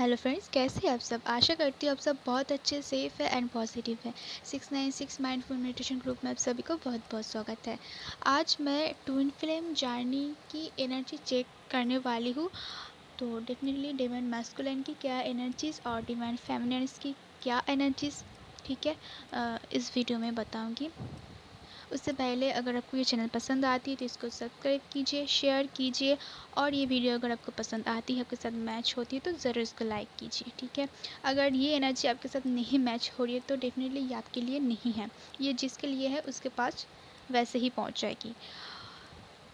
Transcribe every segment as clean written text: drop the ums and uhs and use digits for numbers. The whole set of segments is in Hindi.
हेलो फ्रेंड्स, कैसे हैं आप सब। आशा करती हूँ आप सब बहुत अच्छे, सेफ है एंड पॉजिटिव है। 696 माइंडफुल मेडिटेशन ग्रुप में आप सभी को बहुत बहुत स्वागत है। आज मैं ट्विन फ्लेम जर्नी की एनर्जी चेक करने वाली हूँ। तो डेफिनेटली डिवाइन मैस्कुलिन की क्या एनर्जीज़ और डिवाइन फेमिनिन्स की क्या एनर्जीज़, ठीक है, इस वीडियो में बताऊँगी। उससे पहले अगर आपको ये चैनल पसंद आती है तो इसको सब्सक्राइब कीजिए, शेयर कीजिए, और ये वीडियो अगर आपको पसंद आती है, आपके साथ मैच होती है तो ज़रूर इसको लाइक कीजिए, ठीक है। अगर ये एनर्जी आपके साथ नहीं मैच हो रही है तो डेफिनेटली ये आपके लिए नहीं है। ये जिसके लिए है उसके पास वैसे ही पहुँच जाएगी।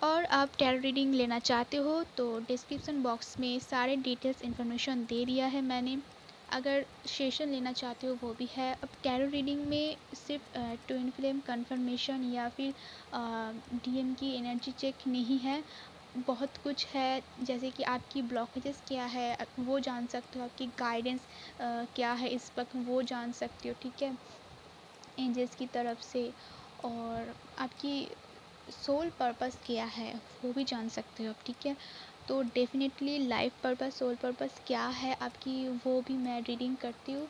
और आप टैरो रीडिंग लेना चाहते हो तो डिस्क्रिप्शन बॉक्स में सारे डिटेल्स इन्फॉर्मेशन दे दिया है मैंने। अगर सेशन लेना चाहते हो वो भी है। अब टैरो रीडिंग में सिर्फ ट्विन फ्लेम कंफर्मेशन या फिर डीएम की एनर्जी चेक नहीं है, बहुत कुछ है। जैसे कि आपकी ब्लॉकेजेस क्या है वो जान सकते हो, आपकी गाइडेंस क्या है इस वक्त वो जान सकते हो, ठीक है, एंजल्स की तरफ से। और आपकी सोल पर्पस क्या है वो भी जान सकते हो आप, ठीक है। तो definitely life purpose, soul purpose क्या है आपकी, वो भी मैं रीडिंग करती हूँ।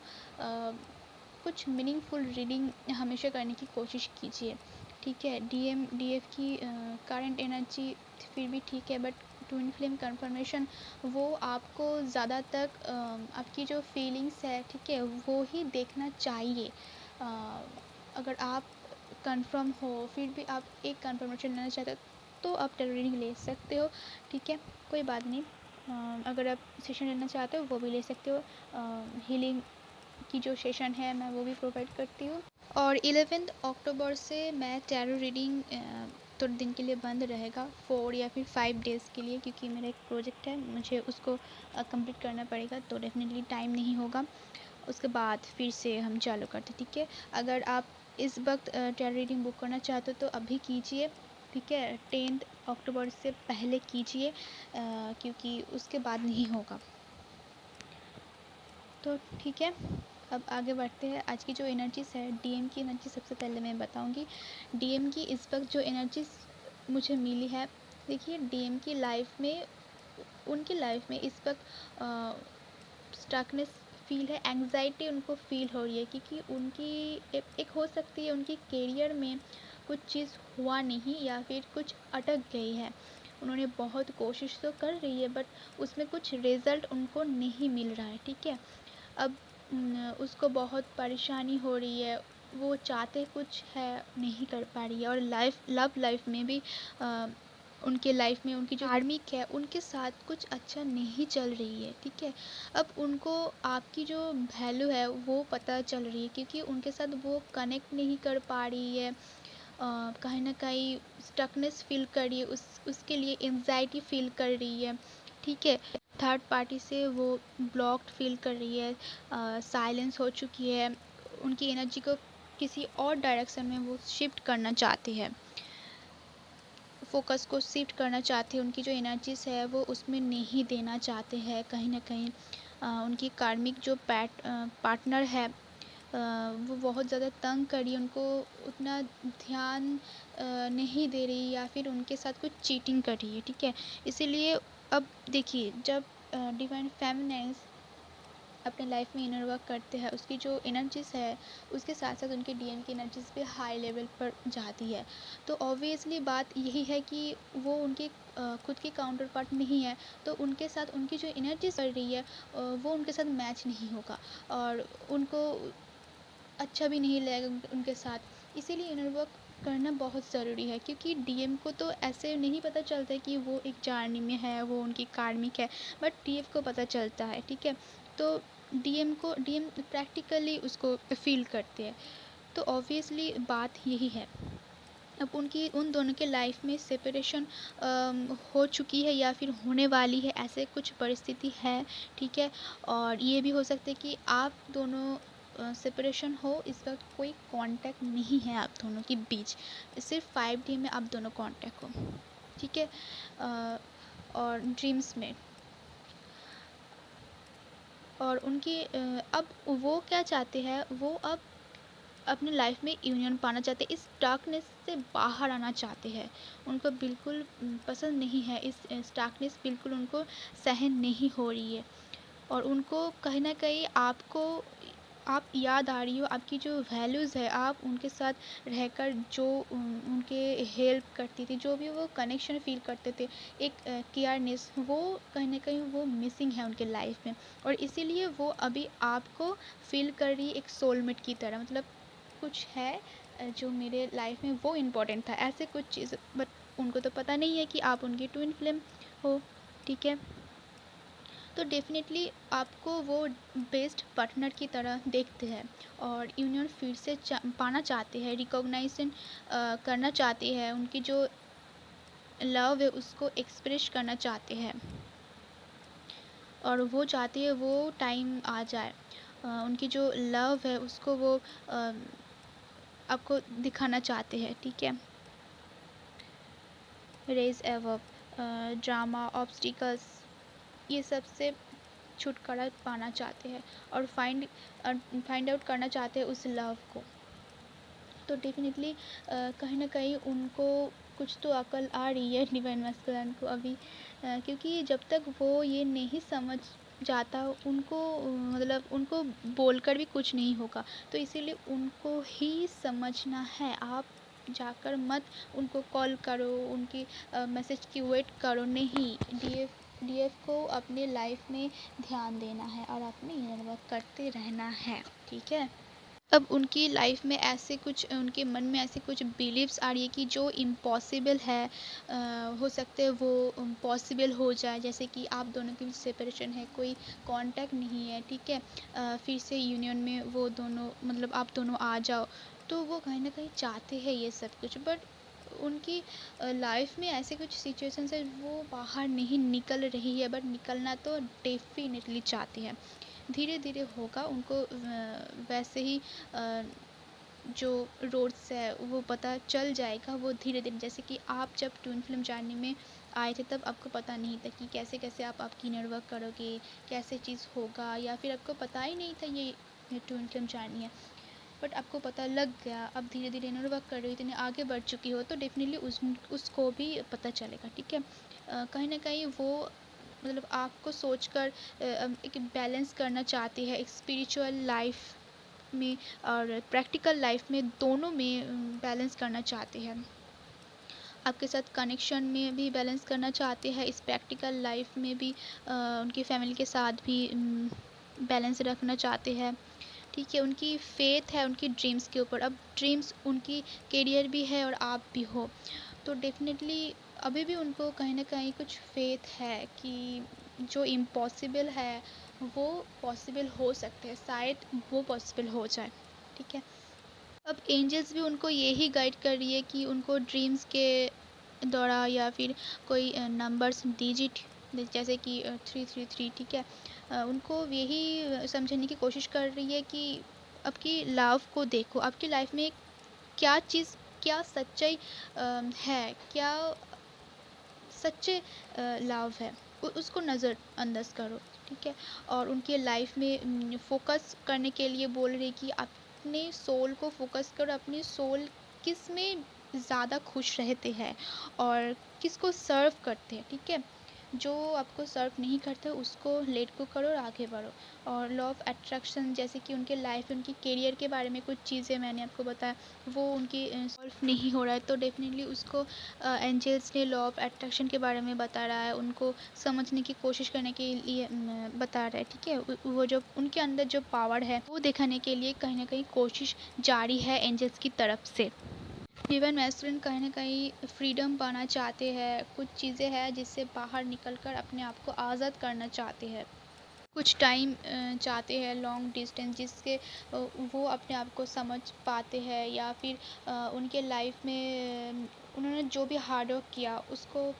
कुछ मीनिंगफुल रीडिंग हमेशा करने की कोशिश कीजिए, ठीक है। डीएम डीएफ की करंट एनर्जी फिर भी ठीक है, बट ट्विन फ्लेम कंफर्मेशन वो आपको ज़्यादा तक आपकी जो फीलिंग्स है, ठीक है, वो ही देखना चाहिए। अगर आप कंफर्म हो फिर भी आप एक कंफर्मेशन लेना चाहते हो तो आप टैरो रीडिंग ले सकते हो, ठीक है, कोई बात नहीं। अगर आप सेशन लेना चाहते हो वो भी ले सकते हो। हीलिंग की जो सेशन है मैं वो भी प्रोवाइड करती हूँ। और 11 अक्टूबर से मैं टैरो रीडिंग थोड़े दिन के लिए बंद रहेगा, 4 या फिर 5 डेज़ के लिए, क्योंकि मेरा एक प्रोजेक्ट है, मुझे उसको कंप्लीट करना पड़ेगा, तो डेफिनेटली टाइम नहीं होगा। उसके बाद फिर से हम चालू करते, ठीक है। अगर आप इस वक्त टैरो रीडिंग बुक करना चाहते हो तो अभी कीजिए, ठीक है। 10 अक्टूबर से पहले कीजिए, क्योंकि उसके बाद नहीं होगा। तो ठीक है, अब आगे बढ़ते हैं। आज की जो एनर्जीज़ है, डीएम की एनर्जी सबसे पहले मैं बताऊंगी। डीएम की इस वक्त जो एनर्जीज़ मुझे मिली है, देखिए डीएम की लाइफ में, उनकी लाइफ में इस वक्त स्टकनेस फील है, एंग्जाइटी उनको फील हो रही है, क्योंकि उनकी एक हो सकती है उनकी करियर में कुछ चीज़ हुआ नहीं या फिर कुछ अटक गई है। उन्होंने बहुत कोशिश तो कर रही है बट उसमें कुछ रिज़ल्ट उनको नहीं मिल रहा है, ठीक है। अब उसको बहुत परेशानी हो रही है, वो चाहते कुछ है नहीं कर पा रही है। और लव लाइफ में भी उनके लाइफ में उनकी जो कार्मिक है उनके साथ कुछ अच्छा नहीं चल रही है, ठीक है। अब उनको आपकी जो वैल्यू है वो पता चल रही है, क्योंकि उनके साथ वो कनेक्ट नहीं कर पा रही है। कहीं ना कहीं स्टकनेस फील कर रही है, उसके लिए एंजाइटी फील कर रही है, ठीक है। थर्ड पार्टी से वो ब्लॉक्ड फील कर रही है, साइलेंस हो चुकी है। उनकी एनर्जी को किसी और डायरेक्शन में वो शिफ्ट करना चाहती है, फोकस को शिफ्ट करना चाहते हैं। उनकी जो एनर्जीज़ है वो उसमें नहीं देना चाहते हैं। कहीं ना कहीं उनकी कार्मिक जो पार्टनर है, वो बहुत ज़्यादा तंग कर रही है उनको, उतना ध्यान नहीं दे रही, या फिर उनके साथ कुछ चीटिंग कर रही है, ठीक है। इसीलिए अब देखिए, जब डिवाइन फेमिनाइन्स अपने लाइफ में इनर वर्क करते हैं, उसकी जो एनर्जीज़ है उसके साथ साथ उनके डीएम की एनर्जीज़ भी हाई लेवल पर जाती है। तो ऑब्वियसली बात यही है कि वो उनके खुद के काउंटर पार्ट नहीं है, तो उनके साथ उनकी जो एनर्जीज चल रही है वो उनके साथ मैच नहीं होगा, और उनको अच्छा भी नहीं लगेगा उनके साथ। इसीलिए इनर वर्क करना बहुत ज़रूरी है, क्योंकि डीएम को तो ऐसे नहीं पता चलता है कि वो एक जर्नी में है, वो उनकी कार्मिक है, बट डीएफ को पता चलता है, ठीक है। तो डीएम प्रैक्टिकली उसको फील करते हैं। तो ऑब्वियसली बात यही है। अब उनकी उन दोनों के लाइफ में सेपरेशन हो चुकी है या फिर होने वाली है, ऐसे कुछ परिस्थिति है, ठीक है। और ये भी हो सकता है कि आप दोनों सेपरेशन हो, इस वक्त कोई कांटेक्ट नहीं है आप दोनों के बीच, सिर्फ 5D में आप दोनों कांटेक्ट हो, ठीक है। और ड्रीम्स में, और उनकी अब वो क्या चाहते हैं, वो अब अपनी लाइफ में यूनियन पाना चाहते हैं, इस डार्कनेस से बाहर आना चाहते हैं। उनको बिल्कुल पसंद नहीं है, इस डार्कनेस बिल्कुल उनको सहन नहीं हो रही है। और उनको कहीं न कहीं आप याद आ रही हो, आपकी जो वैल्यूज़ है, आप उनके साथ रहकर जो उनके हेल्प करती थी, जो भी वो कनेक्शन फ़ील करते थे, एक केयरनेस, वो कहीं न कहीं वो मिसिंग है उनके लाइफ़ में। और इसीलिए वो अभी आपको फ़ील कर रही है एक सोलमेट की तरह, मतलब कुछ है जो मेरे लाइफ़ में वो इम्पोर्टेंट था, ऐसे कुछ चीज़। बट उनको तो पता नहीं है कि आप उनकी ट्विन फ्लेम हो, ठीक है? तो डेफ़िनेटली आपको वो बेस्ट पार्टनर की तरह देखते हैं और यूनियन फिर से पाना चाहते हैं, रिकॉग्नाइजेशन करना चाहते हैं, उनकी जो लव है उसको एक्सप्रेस करना चाहते हैं और वो चाहते हैं वो टाइम आ जाए। उनकी जो लव है उसको वो अ, आपको दिखाना चाहते हैं, ठीक है? रेज़ एवब ड्रामा, ऑब्स्टिकल्स, ये सब से छुटकारा पाना चाहते हैं और फाइंड आउट करना चाहते हैं उस लव को। तो डेफ़िनेटली कहीं न कहीं उनको कुछ तो अकल आ रही है डिवाइन मैस्कुलिन को अभी, क्योंकि जब तक वो ये नहीं समझ जाता उनको, मतलब उनको बोलकर भी कुछ नहीं होगा। तो इसीलिए उनको ही समझना है। आप जाकर मत उनको कॉल करो, उनकी मैसेज की वेट करो, नहीं। डीएफ को अपने लाइफ़ में ध्यान देना है और अपने इनर वर्क करते रहना है, ठीक है? अब उनकी लाइफ में ऐसे कुछ, उनके मन में ऐसे कुछ बिलीव्स आ रही है कि जो इम्पॉसिबल है, हो सकते है वो पॉसिबल हो जाए। जैसे कि आप दोनों की सेपरेशन है, कोई कांटेक्ट नहीं है, ठीक है? फिर से यूनियन में वो दोनों, मतलब आप दोनों आ जाओ। तो वो कहीं ना कहीं चाहते हैं ये सब कुछ, बट उनकी लाइफ में ऐसे कुछ सिचुएशंस है वो बाहर नहीं निकल रही है, बट निकलना तो डेफिनेटली चाहती है। धीरे धीरे होगा उनको, वैसे ही अ, जो रोड्स है वो पता चल जाएगा, वो धीरे धीरे। जैसे कि आप जब ट्विन फिल्म जर्नी में आए थे तब आपको पता नहीं था कि कैसे कैसे आप आपकी इनर वर्क करोगे, कैसे चीज़ होगा, या फिर आपको पता ही नहीं था ये ट्विन फिल्म जर्नी है। बट आपको पता लग गया, अब धीरे धीरे इनर वर्क कर रही हो, इतने आगे बढ़ चुकी हो, तो डेफिनेटली उसको भी पता चलेगा, ठीक है? कहीं ना कहीं वो, मतलब आपको सोचकर एक बैलेंस करना चाहती है, एक स्पिरिचुअल लाइफ में और प्रैक्टिकल लाइफ में, दोनों में बैलेंस करना चाहते हैं। आपके साथ कनेक्शन में भी बैलेंस करना चाहते हैं, इस प्रैक्टिकल लाइफ में भी उनकी फैमिली के साथ भी बैलेंस रखना चाहते हैं, ठीक है? उनकी फेथ है उनकी ड्रीम्स के ऊपर। अब ड्रीम्स उनकी करियर भी है और आप भी हो, तो डेफिनेटली अभी भी उनको कहीं ना कहीं कुछ फेथ है कि जो इम्पॉसिबल है वो पॉसिबल हो सकते हैं, शायद वो पॉसिबल हो जाए, ठीक है? अब एंजल्स भी उनको यही गाइड कर रही है कि उनको ड्रीम्स के दौरा या फिर कोई नंबर्स डिजिट, जैसे कि 333, ठीक है? उनको यही समझने की कोशिश कर रही है कि आपकी लव को देखो, आपकी लाइफ में क्या चीज़, क्या सच्चाई है, क्या सच्चे लव है, उसको नज़रअंदाज करो, ठीक है? और उनके लाइफ में फोकस करने के लिए बोल रही कि अपने सोल को फोकस करो, अपनी सोल किस में ज़्यादा खुश रहते हैं और किसको सर्व करते हैं, ठीक है? जो आपको सर्व नहीं करते उसको लेट को करो और आगे बढ़ो। और लॉ ऑफ अट्रैक्शन, जैसे कि उनके लाइफ, उनकी करियर के बारे में कुछ चीज़ें मैंने आपको बताया, वो उनकी सॉल्व नहीं हो रहा है, तो डेफिनेटली उसको एंजल्स ने लॉ ऑफ अट्रैक्शन के बारे में बता रहा है, उनको समझने की कोशिश करने के लिए बता रहा है, ठीक है? वो जो उनके अंदर जो पावर है वो दिखाने के लिए कहीं ना कहीं कोशिश जारी है एंजल्स की तरफ से। डिवाइन मैस्कुलिन कहीं न कहीं फ्रीडम पाना चाहते हैं, कुछ चीज़ें हैं जिससे बाहर निकल कर अपने आप को आज़ाद करना चाहते हैं। कुछ टाइम चाहते हैं लॉन्ग डिस्टेंस, जिसके वो अपने आप को समझ पाते हैं, या फिर उनके लाइफ में उन्होंने जो भी हार्ड वर्क किया उसको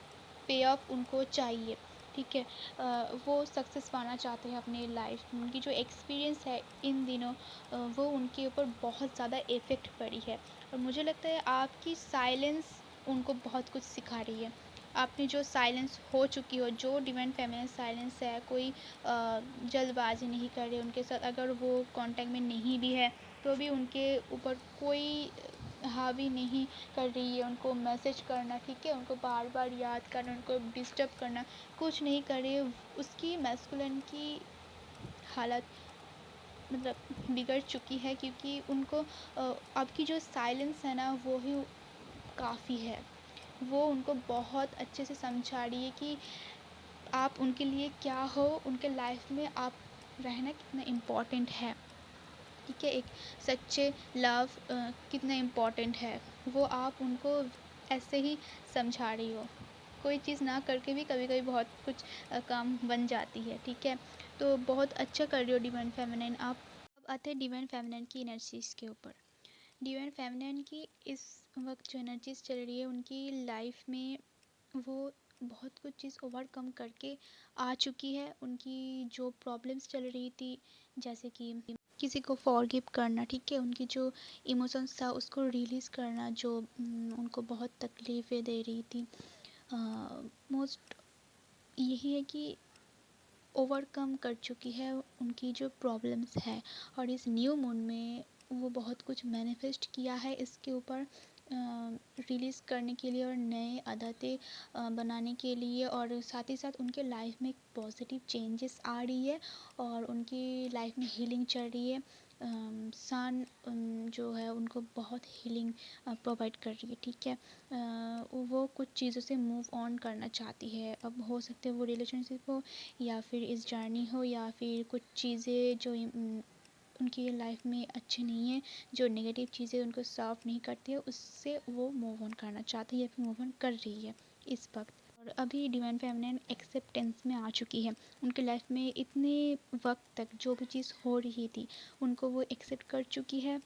पे ऑफ उनको चाहिए, ठीक है? वो सक्सेस पाना चाहते हैं अपने लाइफ में। उनकी जो एक्सपीरियंस है इन दिनों, वो उनके ऊपर बहुत ज़्यादा इफ़ेक्ट पड़ी है और मुझे लगता है आपकी साइलेंस उनको बहुत कुछ सिखा रही है। आपने जो साइलेंस हो चुकी हो, जो डिवाइन फेमिनिन साइलेंस है, कोई जल्दबाजी नहीं कर रहे उनके साथ, अगर वो कांटेक्ट में नहीं भी है तो भी उनके ऊपर कोई हावी नहीं कर रही है उनको मैसेज करना, ठीक है? उनको बार बार याद करना, उनको डिस्टर्ब करना कुछ नहीं कर रही है। उसकी मैस्कुलिन की हालत मतलब बिगड़ चुकी है, क्योंकि उनको अब की जो साइलेंस है ना वो ही काफ़ी है। वो उनको बहुत अच्छे से समझा रही है कि आप उनके लिए क्या हो, उनके लाइफ में आप रहना कितना इम्पोर्टेंट है। ठीक है, एक सच्चे लव कितना इम्पोर्टेंट है, वो आप उनको ऐसे ही समझा रही हो। कोई चीज़ ना करके भी कभी कभी बहुत कुछ काम बन जाती है। ठीक है, तो बहुत अच्छा कर रही हो डिवाइन फेमिनिन आप। अब आते हैं डिवाइन फेमिनिन की एनर्जीज़ के ऊपर। डिवाइन फेमिनिन की इस वक्त जो एनर्जीज़ चल रही है उनकी लाइफ में, वो बहुत कुछ चीज़ ओवरकम करके आ चुकी है। उनकी जो प्रॉब्लम्स चल रही थी, जैसे कि किसी को फॉरगिव करना, ठीक है, उनकी जो इमोशंस था उसको रिलीज़ करना, जो उनको बहुत तकलीफ़ें दे रही थी, मोस्ट यही है कि ओवरकम कर चुकी है उनकी जो प्रॉब्लम्स है। और इस न्यू मून में वो बहुत कुछ मैनिफेस्ट किया है इसके ऊपर रिलीज़ करने के लिए और नए आदतें बनाने के लिए, और साथ ही साथ उनके लाइफ में एक पॉजिटिव चेंजेस आ रही है और उनकी लाइफ में हीलिंग चल रही है। सन जो है उनको बहुत हीलिंग प्रोवाइड कर रही है। ठीक है, वो कुछ चीज़ों से मूव ऑन करना चाहती है। अब हो सकते हैं वो रिलेशनशिप हो, या फिर इस जर्नी हो, या फिर कुछ चीज़ें जो उनकी लाइफ में अच्छी नहीं है, जो नेगेटिव चीज़ें उनको सर्व नहीं करती है, उससे वो मूव ऑन करना चाहती है या फिर मूव ऑन कर रही है इस वक्त। और अभी डिवाइन फेमिनिन एक्सेप्टेंस में आ चुकी है। उनकी लाइफ में इतने वक्त तक जो भी चीज़ हो रही थी उनको वो एक्सेप्ट कर चुकी है,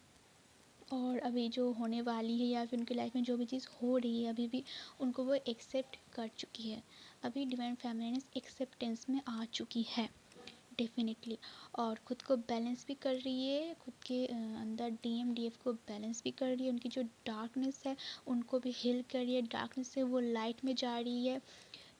और अभी जो होने वाली है या फिर उनकी लाइफ में जो भी चीज़ हो रही है अभी भी उनको वो एक्सेप्ट कर चुकी है। अभी डिवाइन फेमिनिन एक्सेप्टेंस में आ चुकी है डेफिनेटली, और ख़ुद को बैलेंस भी कर रही है, खुद के अंदर डीएमडीएफ को बैलेंस भी कर रही है। उनकी जो डार्कनेस है उनको भी हील कर रही है, डार्कनेस से वो लाइट में जा रही है।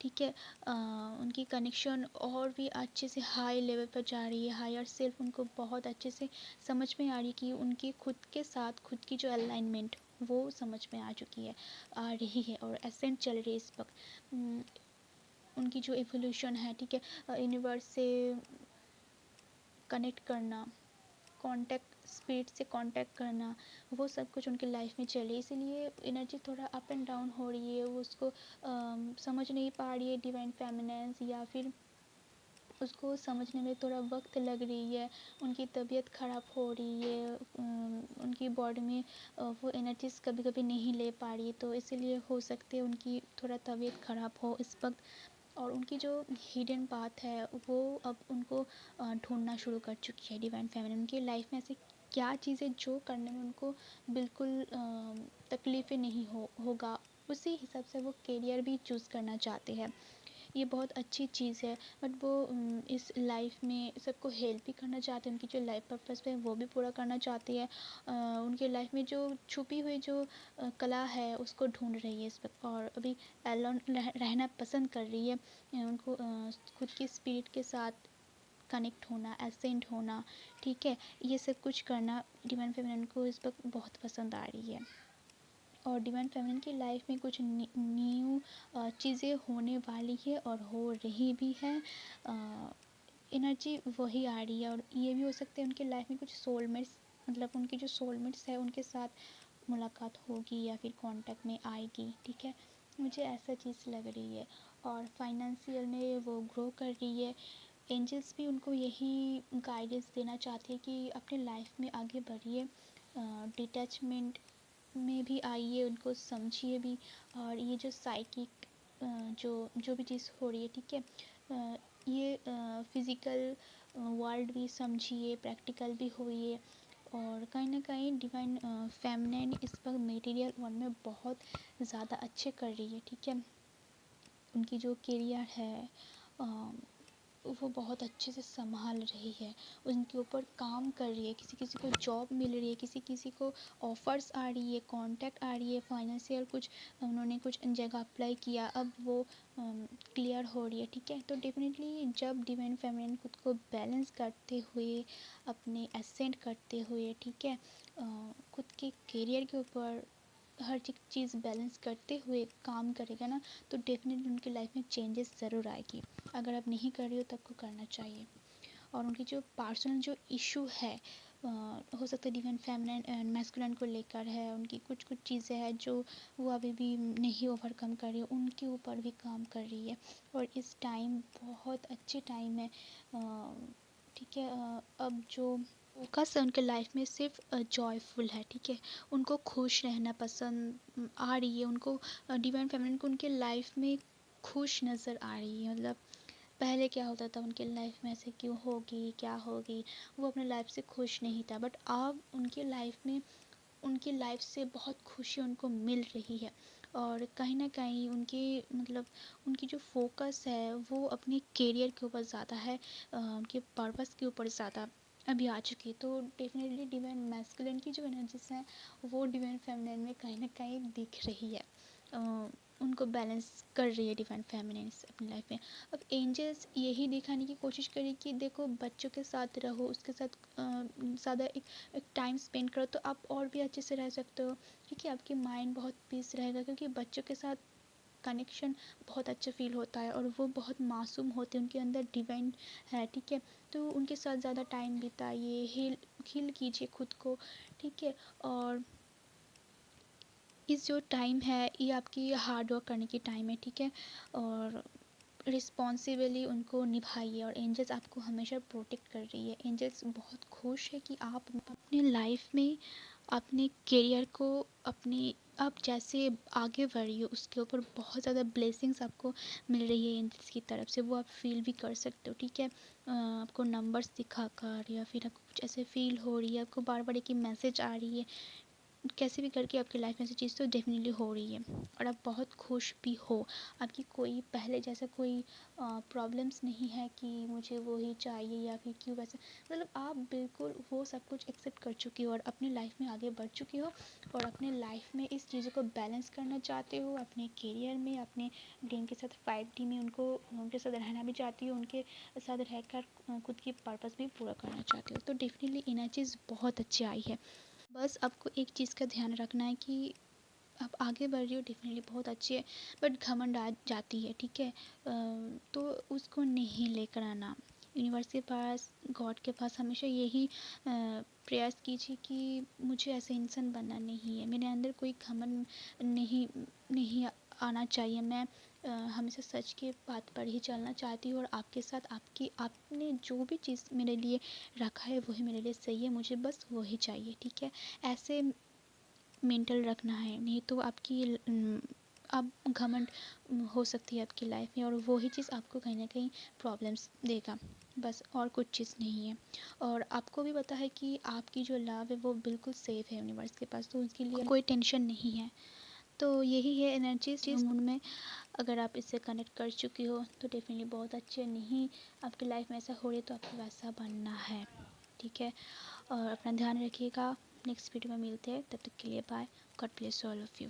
ठीक है, उनकी कनेक्शन और भी अच्छे से हाई लेवल पर जा रही है। हायर सेल्फ उनको बहुत अच्छे से समझ में आ रही है कि उनकी खुद के साथ खुद की जो अलाइनमेंट वो समझ में आ चुकी है, आ रही है, और एसेंट चल रही है इस वक्त। उनकी जो एवोल्यूशन है, ठीक है, यूनिवर्स से कनेक्ट करना, कांटेक्ट, स्पिरिट से कांटेक्ट करना, वो सब कुछ उनकी लाइफ में चले। इसीलिए एनर्जी थोड़ा अप एंड डाउन हो रही है। वो उसको समझ नहीं पा रही है डिवाइन फेमिनिन्स, या फिर उसको समझने में थोड़ा वक्त लग रही है। उनकी तबीयत ख़राब हो रही है, उनकी बॉडी में वो एनर्जीज कभी कभी नहीं ले पा रही है, तो इसीलिए हो सकती है उनकी थोड़ा तबीयत ख़राब हो इस वक्त। और उनकी जो हिडन पाथ है वो अब उनको ढूंढना शुरू कर चुकी है डिवाइन फेमिनिन। उनकी लाइफ में ऐसे क्या चीज़ें जो करने में उनको बिल्कुल तकलीफ़ें नहीं होगा, उसी हिसाब से वो करियर भी चूज़ करना चाहते हैं। ये बहुत अच्छी चीज़ है, बट वो इस लाइफ में सबको हेल्प भी करना चाहते हैं। उनकी जो लाइफ पर्पस है वो भी पूरा करना चाहती है। उनके लाइफ में जो छुपी हुई जो कला है उसको ढूंढ रही है इस वक्त, और अभी एलोन रहना पसंद कर रही है। उनको खुद की स्पिरिट के साथ कनेक्ट होना, एसेंट होना, ठीक है, ये सब कुछ करना डिवाइन फेमिनिन को इस वक्त बहुत पसंद आ रही है। और डिवाइन फेमिनिन की लाइफ में कुछ न्यू चीज़ें होने वाली है और हो रही भी है। एनर्जी वही आ रही है, और ये भी हो सकता है उनकी लाइफ में कुछ सोलमेट्स, मतलब उनकी जो सोलमेट्स है उनके साथ मुलाकात होगी या फिर कांटेक्ट में आएगी। ठीक है, मुझे ऐसा चीज़ लग रही है। और फाइनेंशियल में वो ग्रो कर रही है। एंजल्स भी उनको यही गाइडेंस देना चाहती है कि अपने लाइफ में आगे बढ़िए, डिटैचमेंट में भी आइए, उनको समझिए भी। और ये जो साइकिक जो जो भी चीज़ हो रही है, ठीक है, ये फिज़िकल वर्ल्ड भी समझिए, प्रैक्टिकल भी होइए। और कहीं ना कहीं डिवाइन फेमिनिन इस वक्त मटेरियल वर्ल्ड में बहुत ज़्यादा अच्छे कर रही है। ठीक है, उनकी जो करियर है वो बहुत अच्छे से संभाल रही है, उनके ऊपर काम कर रही है। किसी किसी को जॉब मिल रही है, किसी किसी को ऑफ़र्स आ रही है, कॉन्टैक्ट आ रही है, फाइनेंशियल कुछ उन्होंने कुछ जगह अप्लाई किया, अब वो क्लियर हो रही है। ठीक है, तो डेफिनेटली जब डिवाइन फेमिनिन खुद को बैलेंस करते हुए, अपने एसेंट करते हुए, ठीक है, खुद के करियर के ऊपर हर चीज़ बैलेंस करते हुए काम करेगा ना, तो डेफिनेटली उनकी लाइफ में चेंजेस ज़रूर आएगी। अगर आप नहीं कर रही हो तो आपको करना चाहिए। और उनकी जो पर्सनल जो इशू है, हो सकता है डिवाइन फेमिनिन एंड मैस्कुलिन को लेकर है, उनकी कुछ कुछ चीज़ें हैं जो वो अभी भी नहीं ओवरकम कर रही है, उनके ऊपर भी काम कर रही है। और इस टाइम बहुत अच्छी टाइम है, ठीक है। अब जो फोकस है उनके लाइफ में सिर्फ जॉयफुल है, ठीक है। उनको खुश रहना पसंद आ रही है, उनको डिवाइन फेमिनिन को उनके लाइफ में खुश नज़र आ रही है। मतलब पहले क्या होता था उनके लाइफ में, ऐसे क्यों होगी, क्या होगी, वो अपने लाइफ से खुश नहीं था, बट अब उनके लाइफ में उनकी लाइफ से बहुत खुशी उनको मिल रही है। और कहीं ना कहीं उनकी मतलब उनकी जो फोकस है वो अपने करियर के ऊपर ज़्यादा है, उनके पर्पस के ऊपर ज़्यादा अभी आ चुकी है। तो डेफिनेटली डिवाइन मैस्कुलिन की जो एनर्जीज हैं वो डिवाइन फेमिनिन में कहीं ना कहीं दिख रही है, उनको बैलेंस कर रही है डिवाइन फेमिनिन अपनी लाइफ में। अब एंजल्स यही दिखाने की कोशिश करें कि देखो बच्चों के साथ रहो, उसके साथ ज़्यादा एक टाइम स्पेंड करो तो आप और भी अच्छे से रह सकते हो, क्योंकि आपकी माइंड बहुत पीस रहेगा, क्योंकि बच्चों के साथ कनेक्शन बहुत अच्छा फील होता है और वो बहुत मासूम होते हैं, उनके अंदर डिवाइन है, ठीक है। तो उनके साथ ज़्यादा टाइम बिताइए, हील कीजिए खुद को, ठीक है। और इस जो टाइम है ये आपकी हार्ड वर्क करने की टाइम है, ठीक है। और रिस्पॉन्सिबली उनको निभाइए और एंजल्स आपको हमेशा प्रोटेक्ट कर रही है। एंजल्स बहुत खुश है कि आप अपने लाइफ में अपने करियर को अपनी आप जैसे आगे बढ़ रही हो उसके ऊपर बहुत ज़्यादा ब्लेसिंग्स आपको मिल रही है एंजल्स की तरफ से, वो आप फील भी कर सकते हो, ठीक है। आपको नंबर्स दिखाकर या फिर आपको कुछ ऐसे फील हो रही है, आपको बार बार एक ही मैसेज आ रही है, कैसे भी करके आपकी लाइफ में ऐसी चीज़ तो डेफिनेटली हो रही है और आप बहुत खुश भी हो। आपकी कोई पहले जैसा कोई प्रॉब्लम्स नहीं है कि मुझे वो ही चाहिए या फिर क्यों वैसा, मतलब आप बिल्कुल वो सब कुछ एक्सेप्ट कर चुकी हो और अपनी लाइफ में आगे बढ़ चुकी हो और अपने लाइफ में इस चीज़ों को बैलेंस करना चाहते हो, अपने करियर में अपने ड्रीम के साथ 5D में उनके साथ रहना भी चाहती हो, उनके साथ रहकर खुद की पर्पस भी पूरा करना चाहते हो। तो डेफिनेटली एनर्जीज बहुत अच्छी आई है। बस आपको एक चीज़ का ध्यान रखना है कि आप आगे बढ़ रही हो, डेफिनेटली बहुत अच्छी है, बट घमंड आ जाती है, ठीक है। तो उसको नहीं लेकर आना। यूनिवर्स के पास, गॉड के पास हमेशा यही प्रयास कीजिए कि मुझे ऐसे इंसान बनना नहीं है, मेरे अंदर कोई घमंड नहीं नहीं आना चाहिए। मैं हमेशा सच के बात पर ही चलना चाहती हूँ और आपके साथ आपने जो भी चीज़ मेरे लिए रखा है वही मेरे लिए सही है, मुझे बस वही चाहिए, ठीक है। ऐसे मेंटल रखना है, नहीं तो आपकी अब घमंड हो सकती है आपकी लाइफ में और वही चीज़ आपको कहीं ना कहीं प्रॉब्लम्स देगा, बस और कुछ चीज़ नहीं है। और आपको भी पता है कि आपकी जो लव है वो बिल्कुल सेफ़ है यूनिवर्स के पास, तो उसके लिए कोई टेंशन नहीं है। तो यही है एनर्जी चीज़ मूड में, अगर आप इससे कनेक्ट कर चुकी हो तो डेफिनेटली बहुत अच्छी है, नहीं आपकी लाइफ में ऐसा हो रही है तो आपको वैसा बनना है, ठीक है। और अपना ध्यान रखिएगा, नेक्स्ट वीडियो में मिलते हैं, तब तक के लिए bye, god bless all of you.